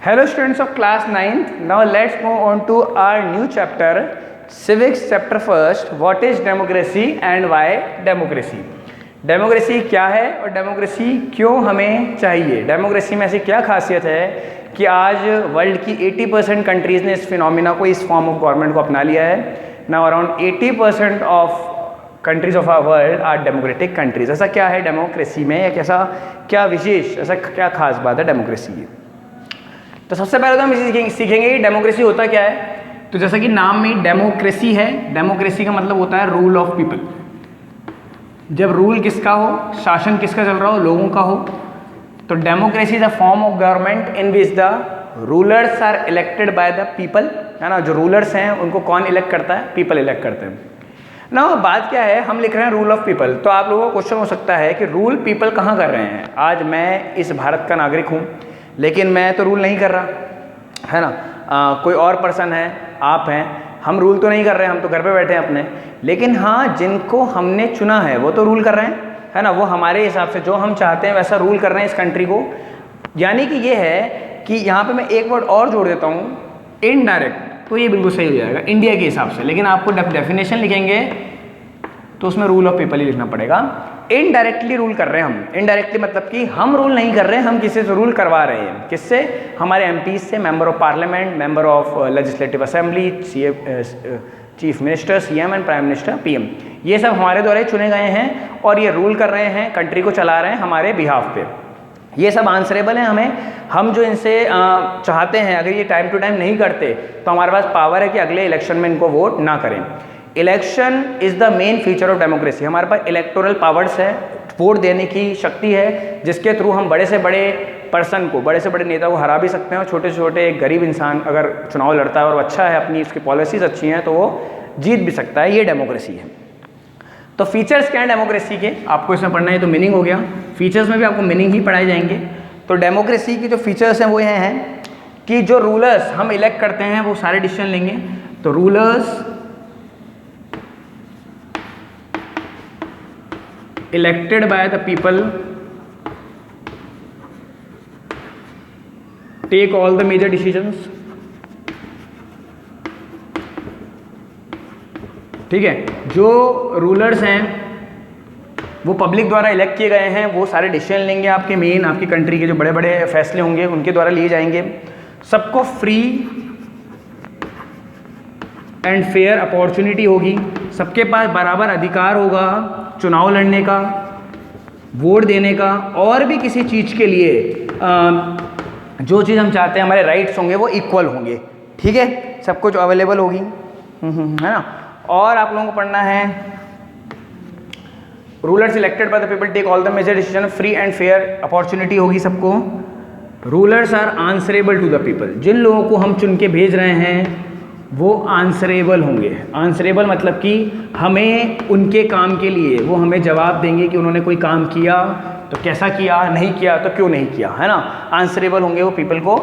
Hello students of class 9th. Now let's move on to our new chapter, Civics chapter first. What is democracy and why democracy? Democracy क्या है और democracy क्यों हमें चाहिए? Democracy में ऐसी क्या खासियत है कि आज वर्ल्ड की 80% कंट्रीज़ ने इस फिनोमिना को, इस फॉर्म ऑफ गवर्नमेंट को अपना लिया है. Now around 80% of countries of our world are democratic countries. ऐसा क्या है डेमोक्रेसी में, या कैसा क्या विशेष, ऐसा क्या खास बात है डेमोक्रेसी की? तो सबसे पहले तो हम सीखेंगे कि डेमोक्रेसी होता क्या है. तो जैसा कि नाम में डेमोक्रेसी है, डेमोक्रेसी का मतलब होता है रूल ऑफ पीपल. जब रूल किसका हो, शासन किसका चल रहा हो, लोगों का हो. तो democracy is a form of government in which the rulers are elected by the people. है ना, जो रूलर्स हैं उनको कौन इलेक्ट करता है? पीपल इलेक्ट करते हैं ना. बात क्या है, हम लिख रहे हैं रूल ऑफ पीपल. तो आप लोगों को क्वेश्चन हो सकता है कि रूल पीपल कहाँ कर रहे हैं. आज मैं इस भारत का नागरिक हूँ, लेकिन मैं तो रूल नहीं कर रहा, है ना. कोई और पर्सन है, आप हैं, हम रूल तो नहीं कर रहे हैं, हम तो घर पे बैठे हैं अपने. लेकिन हाँ, जिनको हमने चुना है वो तो रूल कर रहे हैं, है ना. वो हमारे हिसाब से जो हम चाहते हैं वैसा रूल कर रहे हैं इस कंट्री को. यानी कि ये है कि यहाँ पे मैं एक वर्ड और जोड़ देता हूँ, इनडायरेक्ट. तो ये बिल्कुल सही हो जाएगा इंडिया के हिसाब से. लेकिन आपको डेफिनेशन लिखेंगे तो उसमें रूल ऑफ पीपल ही लिखना पड़ेगा. इनडायरेक्टली रूल कर रहे हैं हम. इनडायरेक्टली मतलब कि हम रूल नहीं कर रहे हैं, हम किसी से रूल करवा रहे हैं. किससे? हमारे एमपी से, member of parliament, member of legislative assembly, chief minister, CM and prime minister, PM. ये सब हमारे द्वारा ही चुने गए हैं और ये रूल कर रहे हैं, कंट्री को चला रहे हैं हमारे बिहाफ पे. ये सब आंसरेबल है हमें. हम जो इनसे चाहते हैं, अगर ये टाइम टू टाइम नहीं करते तो हमारे पास पावर है कि अगले इलेक्शन में इनको वोट ना करें. Election is the main feature of democracy. हमारे पास इलेक्टोरल पावर्स है, वोट देने की शक्ति है, जिसके थ्रू हम बड़े से बड़े पर्सन को, बड़े से बड़े नेता को हरा भी सकते हैं. और छोटे से छोटे एक गरीब इंसान अगर चुनाव लड़ता है और अच्छा है, अपनी उसकी पॉलिसीज़ अच्छी हैं, तो वो जीत भी सकता है. ये डेमोक्रेसी है. तो फीचर्स क्या हैं डेमोक्रेसी के, आपको इसमें पढ़ना है. तो मीनिंग हो गया, फीचर्स में भी आपको मीनिंग ही पढ़ाए जाएंगे. तो डेमोक्रेसी की जो फीचर्स हैं वो ये हैं कि जो रूलर्स हम इलेक्ट करते हैं वो सारे डिसीजन लेंगे. तो rulers elected by the people take all the major decisions. ठीक है, जो रूलर्स हैं वो पब्लिक द्वारा इलेक्ट किए गए हैं, वो सारे डिसीजन लेंगे. आपके मेन, आपकी कंट्री के जो बड़े बड़े फैसले होंगे उनके द्वारा लिए जाएंगे. सबको फ्री एंड फेयर अपॉर्चुनिटी होगी. सबके पास बराबर अधिकार होगा चुनाव लड़ने का, वोट देने का, और भी किसी चीज़ के लिए जो चीज़ हम चाहते हैं, हमारे राइट्स होंगे वो इक्वल होंगे. ठीक है, सबको जो अवेलेबल होगी, है ना. और आप लोगों को पढ़ना है rulers elected by the people take all the major decision, free and fair opportunity होगी सबको. Rulers are answerable to the people. जिन लोगों को हम चुन के भेज रहे हैं वो आंसरेबल होंगे. आंसरेबल मतलब कि हमें उनके काम के लिए वो हमें जवाब देंगे कि उन्होंने कोई काम किया तो कैसा किया, नहीं किया तो क्यों नहीं किया, है ना. आंसरेबल होंगे वो पीपल को.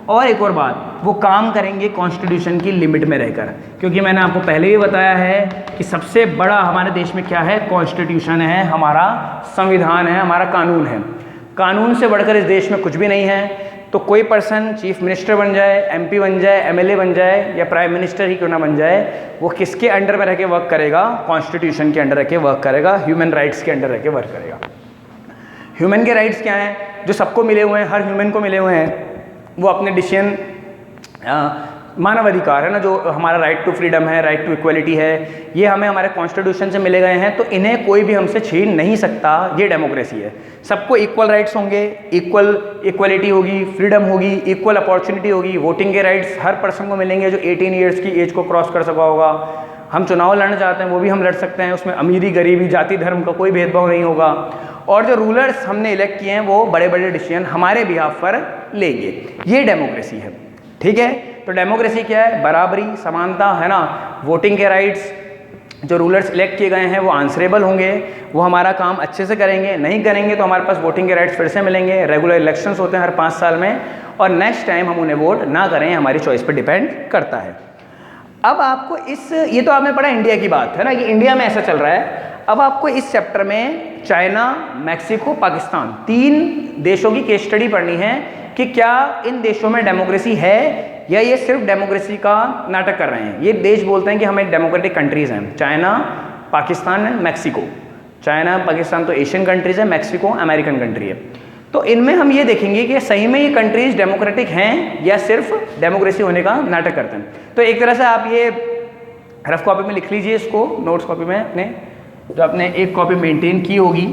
और एक और बात, वो काम करेंगे कॉन्स्टिट्यूशन की लिमिट में रहकर. क्योंकि मैंने आपको पहले भी बताया है कि सबसे बड़ा हमारे देश में क्या है, कॉन्स्टिट्यूशन है, हमारा संविधान है, हमारा कानून है. कानून से बढ़कर इस देश में कुछ भी नहीं है. तो कोई पर्सन चीफ मिनिस्टर बन जाए, एमपी बन जाए, एमएलए बन जाए, या प्राइम मिनिस्टर ही क्यों ना बन जाए, वो किसके अंडर में रह के वर्क करेगा? कॉन्स्टिट्यूशन के अंडर रह के वर्क करेगा, ह्यूमन राइट्स के अंडर रह के वर्क करेगा. ह्यूमन के राइट्स क्या हैं? जो सबको मिले हुए हैं, हर ह्यूमन को मिले हुए हैं. वो अपने डिसीजन, मानव अधिकार है ना, जो हमारा राइट टू फ्रीडम है, राइट टू इक्वलिटी है, ये हमें हमारे कॉन्स्टिट्यूशन से मिले गए हैं. तो इन्हें कोई भी हमसे छीन नहीं सकता. ये डेमोक्रेसी है. सबको इक्वल राइट्स होंगे, इक्वलिटी होगी, फ्रीडम होगी, इक्वल अपॉर्चुनिटी होगी. वोटिंग के राइट्स हर पर्सन को मिलेंगे जो 18 ईयर्स की एज को क्रॉस कर सका होगा. हम चुनाव लड़ना चाहते हैं वो भी हम लड़ सकते हैं. उसमें अमीरी, गरीबी, जाति, धर्म का कोई भेदभाव नहीं होगा. और जो रूलर्स हमने इलेक्ट किए हैं वो बड़े बड़े डिसीजन हमारे बिहाफ पर लेंगे. ये डेमोक्रेसी है. ठीक है, तो डेमोक्रेसी क्या है? बराबरी, समानता, है ना. वोटिंग के राइट्स, जो रूलर्स इलेक्ट किए गए हैं वो आंसरेबल होंगे, वो हमारा काम अच्छे से करेंगे. नहीं करेंगे तो हमारे पास वोटिंग के राइट्स फिर से मिलेंगे. रेगुलर इलेक्शंस होते हैं हर 5 साल में, और नेक्स्ट टाइम हम उन्हें वोट ना करें, हमारी चॉइस पर डिपेंड करता है. अब आपको ये तो आपने पढ़ा इंडिया की बात, है ना, कि इंडिया में ऐसा चल रहा है. अब आपको इस चैप्टर में चाइना, मैक्सिको, पाकिस्तान, 3 देशों की केस स्टडी पढ़नी है कि क्या इन देशों में डेमोक्रेसी है या ये सिर्फ डेमोक्रेसी का नाटक कर रहे हैं। ये देश बोलते हैं कि हम एक डेमोक्रेटिक कंट्रीज़ हैं, China, Pakistan and Mexico. China Pakistan तो एशियन कंट्रीज़ है, मैक्सिको अमेरिकन कंट्री है। तो इनमें हम ये देखेंगे कि सही में ये कंट्रीज़ डेमोक्रेटिक हैं या सिर्फ डेमोक्रेसी होने का नाटक करते हैं। तो एक तरह से आप ये रफ कॉपी में लिख लीजिए इसको, नोट्स कॉपी में अपने, जो आपने एक कॉपी मेंटेन की होगी,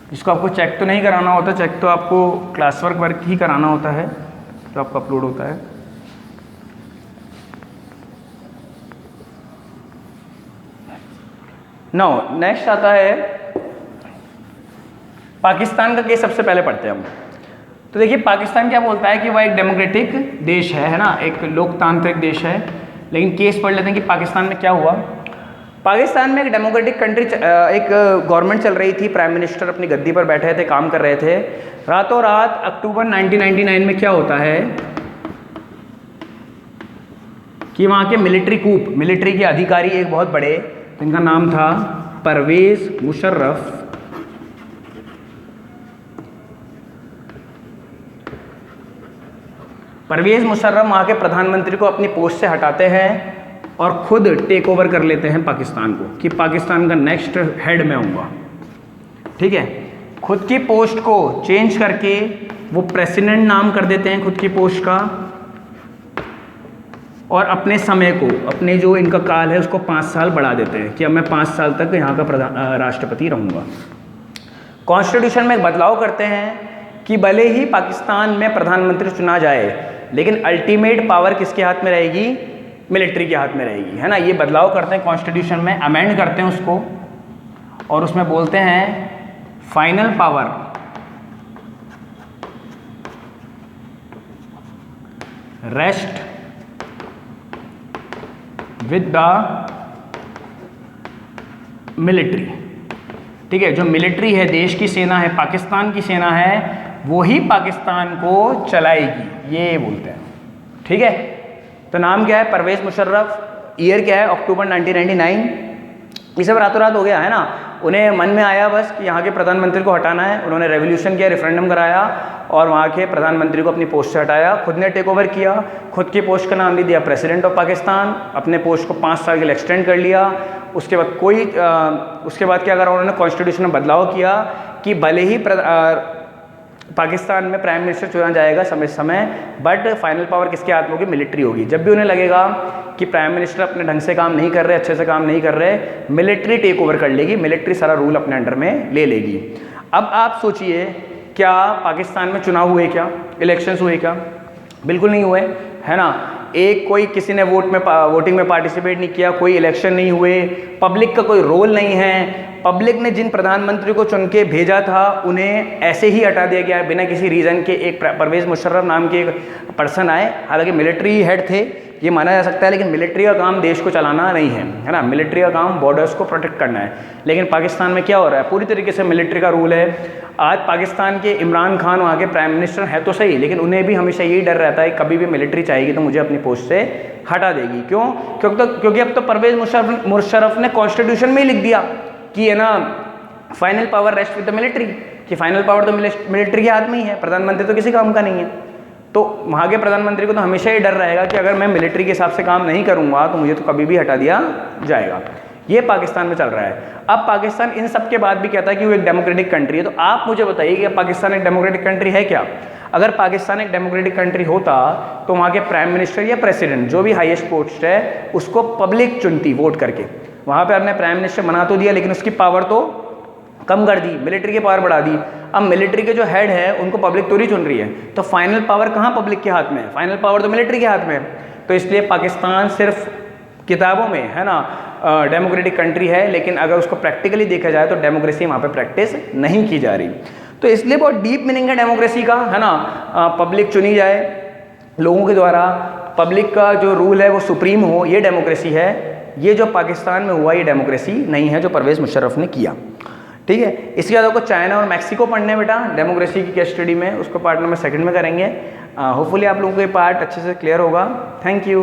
जिसको आपको चेक तो नहीं कराना होता, चेक तो आपको क्लास वर्क ही कराना होता है जो आपका अपलोड होता है। नाउ नेक्स्ट आता है पाकिस्तान का केस। सबसे पहले पढ़ते हैं हम। तो देखिए पाकिस्तान क्या बोलता है कि वह एक डेमोक्रेटिक देश है ना, एक लोकतांत्रिक देश है। लेकिन केस पढ़ लेते हैं कि पाकिस्तान में क्या हुआ। पाकिस्तान में एक डेमोक्रेटिक कंट्री, एक गवर्नमेंट चल रही थी, प्राइम मिनिस्टर अपनी गद्दी पर बैठे थे, काम कर रहे थे। रातों रात अक्टूबर 1999 में क्या होता है कि वहाँ के मिलिट्री कूप, मिलिट्री के अधिकारी एक बहुत बड़े, जिनका नाम था परवेज मुशर्रफ, परवेज मुशर्रफ वहाँ के प्रधानमंत्री को अपनी पोस्ट से हटाते हैं और खुद टेक ओवर कर लेते हैं पाकिस्तान को, कि पाकिस्तान का नेक्स्ट हेड मैं हूँगा। ठीक है, खुद की पोस्ट को चेंज करके वो प्रेसिडेंट नाम कर देते हैं खुद की पोस्ट का, और अपने समय को, अपने जो इनका काल है उसको 5 साल बढ़ा देते हैं कि अब मैं 5 साल तक यहाँ का राष्ट्रपति रहूँगा। कॉन्स्टिट्यूशन में एक बदलाव करते हैं कि भले ही पाकिस्तान में प्रधानमंत्री चुना जाए, लेकिन अल्टीमेट पावर किसके हाथ में रहेगी? मिलिट्री के हाथ में रहेगी, है ना। ये बदलाव करते हैं कॉन्स्टिट्यूशन में, अमेंड करते हैं उसको, और उसमें बोलते हैं final power rest with the military. ठीक है, जो मिलिट्री है, देश की सेना है, पाकिस्तान की सेना है, वो ही पाकिस्तान को चलाएगी, ये बोलते हैं। ठीक है, तो नाम क्या है? परवेज मुशर्रफ। ईयर क्या है? अक्टूबर 1999। ये सब रातों रात हो गया है ना। उन्हें मन में आया बस कि यहाँ के प्रधानमंत्री को हटाना है। उन्होंने रेवोल्यूशन किया, रेफरेंडम कराया और वहाँ के प्रधानमंत्री को अपनी पोस्ट से हटाया। खुद ने टेक ओवर किया, खुद की पोस्ट का नाम दे दिया प्रेसिडेंट ऑफ पाकिस्तान। अपने पोस्ट को 5 साल के लिए एक्सटेंड कर लिया। उसके बाद उसके बाद क्या करा उन्होंने? कॉन्स्टिट्यूशन में बदलाव किया कि भले ही पाकिस्तान में प्राइम मिनिस्टर चुना जाएगा समय, बट फाइनल पावर किसके हाथ में होगी? मिलिट्री होगी। जब भी उन्हें लगेगा कि प्राइम मिनिस्टर अपने ढंग से काम नहीं कर रहे, अच्छे से काम नहीं कर रहे, मिलिट्री टेक ओवर कर लेगी, मिलिट्री सारा रूल अपने अंडर में ले लेगी। अब आप सोचिए, क्या पाकिस्तान में चुनाव हुए? क्या इलेक्शंस हुए? क्या बिल्कुल नहीं हुए, है ना। एक कोई किसी ने वोटिंग में पार्टिसिपेट नहीं किया, कोई इलेक्शन नहीं हुए, पब्लिक का कोई रोल नहीं है। पब्लिक ने जिन प्रधानमंत्री को चुन के भेजा था उन्हें ऐसे ही हटा दिया गया बिना किसी रीज़न के। एक परवेज मुशर्रफ नाम के एक पर्सन आए, हालांकि मिलिट्री हेड थे, ये माना जा सकता है, लेकिन मिलिट्री का काम देश को चलाना नहीं है, है ना। मिलिट्री का काम बॉर्डर्स को प्रोटेक्ट करना है। लेकिन पाकिस्तान में क्या हो रहा है? पूरी तरीके से मिलिट्री का रूल है। आज पाकिस्तान के इमरान खान वहाँ के प्राइम मिनिस्टर है तो सही, लेकिन उन्हें भी हमेशा यही डर रहता है कभी भी मिलिट्री चाहेगी तो मुझे अपनी पोस्ट से हटा देगी। क्यों? क्योंकि अब तो परवेज मुशर्रफ ने कॉन्स्टिट्यूशन में ही लिख दिया कि है ना, final power rest with the military, कि फाइनल पावर तो मिलिट्री के हाथ में ही है, प्रधानमंत्री तो किसी काम का नहीं है। तो वहाँ के प्रधानमंत्री को तो हमेशा ही डर रहेगा कि अगर मैं मिलिट्री के हिसाब से काम नहीं करूँगा तो मुझे तो कभी भी हटा दिया जाएगा। ये पाकिस्तान में चल रहा है। अब पाकिस्तान इन सब के बाद भी कहता है कि वो एक डेमोक्रेटिक कंट्री है। तो आप मुझे बताइए कि पाकिस्तान एक डेमोक्रेटिक कंट्री है क्या? अगर पाकिस्तान एक डेमोक्रेटिक कंट्री होता तो वहाँ के प्राइम मिनिस्टर या प्रेसिडेंट, जो भी हाईएस्ट पोस्ट है, उसको पब्लिक चुनती वोट करके। वहाँ पे आपने प्राइम मिनिस्टर बना तो दिया, लेकिन उसकी पावर तो कम कर दी, मिलिट्री की पावर बढ़ा दी। अब मिलिट्री के जो हेड है उनको पब्लिक तो नहीं चुन रही है, तो फाइनल पावर कहाँ पब्लिक के हाथ में है? फाइनल पावर तो मिलिट्री के हाथ में है। तो इसलिए पाकिस्तान सिर्फ किताबों में, है ना, डेमोक्रेटिक कंट्री है, लेकिन अगर उसको प्रैक्टिकली देखा जाए तो डेमोक्रेसी वहाँ पे प्रैक्टिस नहीं की जा रही। तो इसलिए बहुत डीप मीनिंग है डेमोक्रेसी का, है ना। पब्लिक चुनी जाए लोगों के द्वारा, पब्लिक का जो रूल है वो सुप्रीम हो, ये डेमोक्रेसी है। ये जो पाकिस्तान में हुआ ये डेमोक्रेसी नहीं है जो परवेज मुशर्रफ ने किया। ठीक है, इसके बाद आपको चाइना और मैक्सिको पढ़ने बेटा डेमोक्रेसी की केस स्टडी में, उसको पार्ट नंबर 2 में करेंगे। होपफुली आप लोगों को ये पार्ट अच्छे से क्लियर होगा। Thank you.